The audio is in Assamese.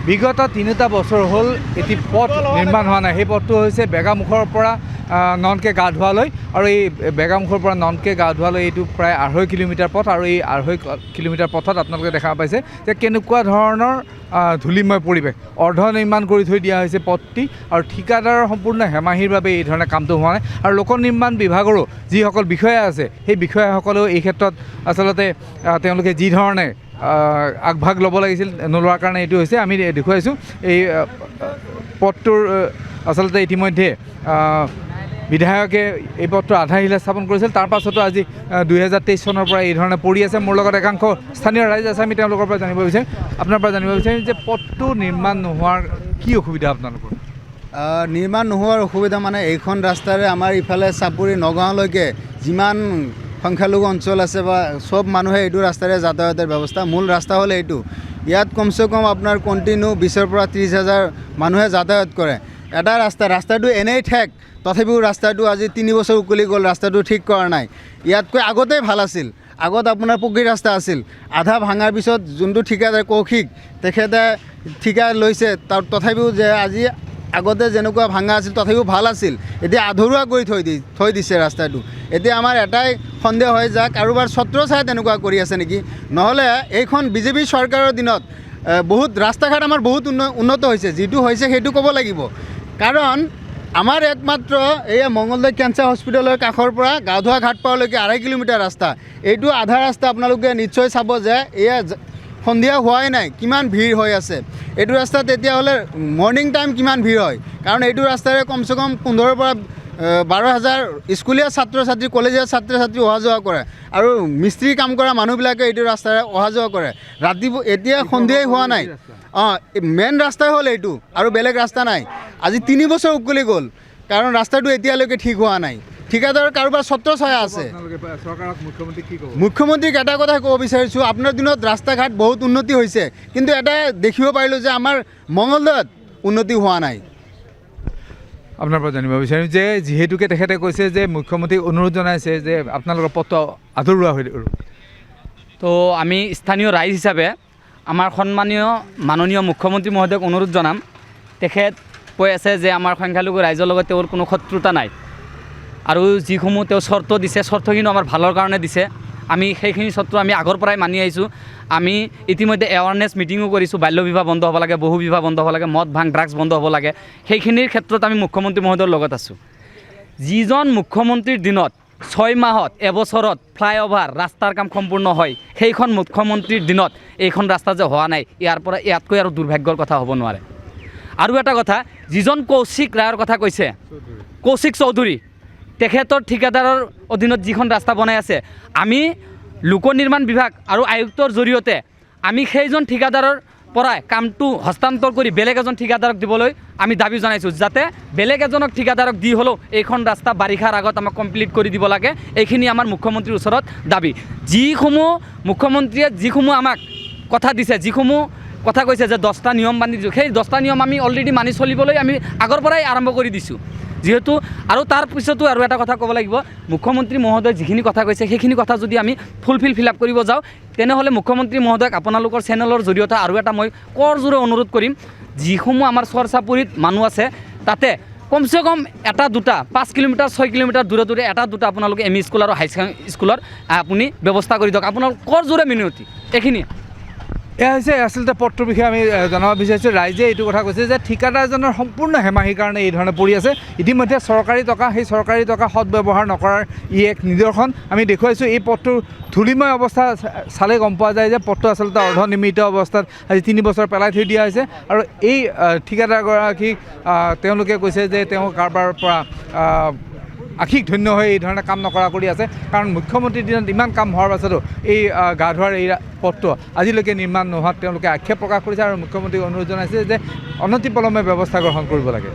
বিগত ৩টা বছৰ হ'ল এটি পথ নিৰ্মাণ হোৱা নাই। সেই পথটো হৈছে বেগামুখৰ পৰা ননকে গা ধোৱালৈ, আৰু এই বেগামুখৰ পৰা ননকে গা ধোৱালৈ এইটো প্ৰায় ২.৫ কিলোমিটাৰ পথ। আৰু এই ২.৫ কিলোমিটাৰ পথত আপোনালোকে দেখা পাইছে যে কেনেকুৱা ধৰণৰ ধূলিময় পৰিৱেশ। অৰ্ধ নিৰ্মাণ কৰি থৈ দিয়া হৈছে পথটি, আৰু ঠিকাদাৰৰ সম্পূৰ্ণ হেমাহিৰ বাবে এই ধৰণে কামটো হোৱা নাই। আৰু লোক নিৰ্মাণ বিভাগৰো যিসকল বিষয়া আছে সেই বিষয়াসকলেও এই ক্ষেত্ৰত আচলতে তেওঁলোকে যি ধৰণে আগভাগ ল'ব লাগিছিল নোলোৱাৰ কাৰণে এইটো হৈছে। আমি দেখুৱাইছোঁ এই পথটোৰ আচলতে ইতিমধ্যে বিধায়কে এই পথটো আধাৰশিলা স্থাপন কৰিছিল। তাৰ পাছতো আজি ২০২৩ চনৰ পৰা এই ধৰণে পৰি আছে। মোৰ লগত একাংশ স্থানীয় ৰাইজ আছে, আমি তেওঁলোকৰ পৰা জানিব বিচাৰিম, আপোনাৰ পৰা জানিব বিচাৰিম যে পথটো নিৰ্মাণ নোহোৱাৰ কি অসুবিধা আপোনালোকৰ? নিৰ্মাণ নোহোৱাৰ অসুবিধা মানে এইখন ৰাস্তাৰে আমাৰ ইফালে চাপৰি নগাঁৱলৈকে যিমান সংখ্যালঘু অঞ্চল আছে বা চব মানুহে এইটো ৰাস্তাৰে যাতায়াতৰ ব্যৱস্থা। মূল ৰাস্তা হ'ল এইটো। ইয়াত কমচে কম আপোনাৰ কণ্টিনিউ ২০ৰ পৰা ৩০,০০০ মানুহে যাতায়াত কৰে। এটা ৰাস্তাটো এনেই ঠেক, তথাপিও ৰাস্তাটো আজি ৩ বছৰ উকলি গ'ল, ৰাস্তাটো ঠিক কৰা নাই। ইয়াতকৈ আগতেই ভাল আছিল। আগত আপোনাৰ পকী ৰাস্তা আছিল, আধা ভাঙাৰ পিছত যোনটো ঠিকাদাৰ কৌশিক তেখেতে ঠিকা লৈছে, তথাপিও যে আজি আগতে যেনেকুৱা ভাঙা আছিল তথাপিও ভাল আছিল, এতিয়া আধৰুৱা কৰি থৈ দিছে ৰাস্তাটো। এতিয়া আমাৰ এটাই সন্দেহ হয় যে কাৰোবাৰ ছত্ৰ ছায়া তেনেকুৱা কৰি আছে নেকি। নহ'লে এইখন বিজেপি চৰকাৰৰ দিনত বহুত ৰাস্তা ঘাট আমাৰ বহুত উন্নত হৈছে, যিটো হৈছে সেইটো ক'ব লাগিব। কাৰণ আমাৰ একমাত্ৰ এয়া মংগলদৈ কেঞ্চাৰ হস্পিটেলৰ কাষৰ পৰা গাঁওধোৱা ঘাট পাৰলৈকে ২.৫ কিলোমিটাৰ ৰাস্তা। এইটো আধা ৰাস্তা আপোনালোকে নিশ্চয় চাব যে এয়া সন্ধিয়া হোৱাই নাই, কিমান ভিৰ হৈ আছে এইটো ৰাস্তাত। তেতিয়াহ'লে মৰ্ণিং টাইম কিমান ভিৰ হয়, কাৰণ এইটো ৰাস্তাৰে কমচে কম ১৫,০০০ পৰা ১২,০০০ স্কুলীয়া ছাত্ৰ ছাত্ৰী, কলেজীয়া ছাত্ৰ ছাত্ৰী অহা যোৱা কৰে, আৰু মিস্ত্ৰী কাম কৰা মানুহবিলাকে এইটো ৰাস্তাৰে অহা যোৱা কৰে। ৰাতিপুৱা এতিয়া সন্ধিয়াই হোৱা নাই। মেইন ৰাস্তাই হ'ল এইটো, আৰু বেলেগ ৰাস্তা নাই। আজি ৩ বছৰ উকলি গ'ল, কাৰণ ৰাস্তাটো এতিয়ালৈকে ঠিক হোৱা নাই। ঠিকাদাৰৰ কাৰোবাৰ ছত্ৰ ছায়া আছে। মুখ্যমন্ত্ৰীক এটা কথা ক'ব বিচাৰিছোঁ, আপোনাৰ দিনত ৰাস্তা ঘাট বহুত উন্নতি হৈছে, কিন্তু এটা দেখিব পাৰিলোঁ যে আমাৰ মংগলদৈত উন্নতি হোৱা নাই। আপোনাৰ পৰা জানিব বিচাৰিম যে যিহেতুকে তেখেতে কৈছে যে মুখ্যমন্ত্ৰীক অনুৰোধ জনাইছে যে আপোনালোকৰ পথটো আধৰুৱা হৈ ৰ'ব, তো আমি স্থানীয় ৰাইজ হিচাপে আমাৰ সন্মানীয় মাননীয় মুখ্যমন্ত্ৰী মহোদয়ক অনুৰোধ জনাম। তেখেত কৈ আছে যে আমাৰ সংখ্যালঘু ৰাইজৰ লগত তেওঁৰ কোনো শত্ৰুতা নাই, আৰু যিসমূহ তেওঁ চৰ্ত দিছে চৰ্তখিনি আমাৰ ভালৰ কাৰণে দিছে। আমি সেইখিনি চৰ্ত আমি আগৰ পৰাই মানি আহিছোঁ। আমি ইতিমধ্যে এৱাৰনেছ মিটিঙো কৰিছোঁ, বাল্য বিবাহ বন্ধ হ'ব লাগে, বহু বিবাহ বন্ধ হ'ব লাগে, মদ ভাং ড্ৰাগছ বন্ধ হ'ব লাগে। সেইখিনিৰ ক্ষেত্ৰত আমি মুখ্যমন্ত্ৰী মহোদয়ৰ লগত আছোঁ। যিজন মুখ্যমন্ত্ৰীৰ দিনত ৬ মাহত এবছৰত ফ্লাইঅভাৰ ৰাস্তাৰ কাম সম্পূৰ্ণ হয়, সেইখন মুখ্যমন্ত্ৰীৰ দিনত এইখন ৰাস্তা যে হোৱা নাই, ইয়াতকৈ আৰু দুৰ্ভাগ্যৰ কথা হ'ব নোৱাৰে। আৰু এটা কথা, যিজন কৌশিক ৰায়ৰ কথা কৈছে, কৌশিক চৌধুৰী, তেখেতৰ ঠিকাদাৰৰ অধীনত যিখন ৰাস্তা বনাই আছে, আমি লোক নিৰ্মাণ বিভাগ আৰু আয়ুক্তৰ জৰিয়তে আমি সেইজন ঠিকাদাৰৰ পৰাই কামটো হস্তান্তৰ কৰি বেলেগ এজন ঠিকাদাৰক দিবলৈ আমি দাবী জনাইছোঁ, যাতে বেলেগ এজনক ঠিকাদাৰক দি হ'লেও এইখন ৰাস্তা বাৰিষাৰ আগত আমাক কমপ্লিট কৰি দিব লাগে। এইখিনি আমাৰ মুখ্যমন্ত্ৰীৰ ওচৰত দাবী। যিসমূহ মুখ্যমন্ত্ৰীয়ে যিসমূহ আমাক কথা দিছে, যিসমূহ কথা কৈছে যে 10টা নিয়ম বান্ধি দিছোঁ, সেই 10টা নিয়ম আমি অলৰেডি মানি চলিবলৈ আমি আগৰ পৰাই আৰম্ভ কৰি দিছোঁ। যিহেতু আৰু তাৰ পিছতো আৰু এটা কথা ক'ব লাগিব, মুখ্যমন্ত্ৰী মহোদয় যিখিনি কথা কৈছে সেইখিনি কথা যদি আমি ফিল আপ কৰিব যাওঁ, তেনেহ'লে মুখ্যমন্ত্ৰী মহোদয়ক আপোনালোকৰ চেনেলৰ জৰিয়তে আৰু এটা মই কৰজোৰে অনুৰোধ কৰিম, যিসমূহ আমাৰ চৰ চাপৰিত মানুহ আছে তাতে কমচে কম এটা দুটা 5 কিলোমিটাৰ 6 কিলোমিটাৰ দূৰে দূৰে এটা দুটা আপোনালোকে এম ই স্কুল আৰু হাই স্কুলৰ আপুনি ব্যৱস্থা কৰি দিয়ক। আপোনাৰ কৰজোৰে মিনতি এইখিনি। এয়া হৈছে আচলতে পথটোৰ বিষয়ে আমি জনাব বিচাৰিছোঁ। ৰাইজে এইটো কথা কৈছে যে ঠিকাদাৰজনৰ সম্পূৰ্ণ হেমাহিৰ কাৰণে এই ধৰণে পৰি আছে। ইতিমধ্যে চৰকাৰী টকা, সেই চৰকাৰী টকা সদব্যৱহাৰ নকৰাৰ এক নিদৰ্শন আমি দেখুৱাইছোঁ। এই পথটোৰ ধূলিময় অৱস্থা চালে গম পোৱা যায় যে পথটো আচলতে অৰ্ধনিৰ্মিত অৱস্থাত আজি 3 বছৰ পেলাই থৈ দিয়া হৈছে। আৰু এই ঠিকাদাৰগৰাকীক তেওঁলোকে কৈছে যে তেওঁ কাৰোবাৰ পৰা আশিক ধন্য হৈ এই ধৰণে কাম নকৰা কৰি আছে, কাৰণ মুখ্যমন্ত্ৰীৰ দিনত ইমান কাম হোৱাৰ পাছতো এই গা ধোৱাৰ এই পথটো আজিলৈকে নিৰ্মাণ নোহোৱাত তেওঁলোকে আক্ষেপ প্ৰকাশ কৰিছে, আৰু মুখ্যমন্ত্ৰীক অনুৰোধ জনাইছে যে অনতিপলমে ব্যৱস্থা গ্ৰহণ কৰিব লাগে।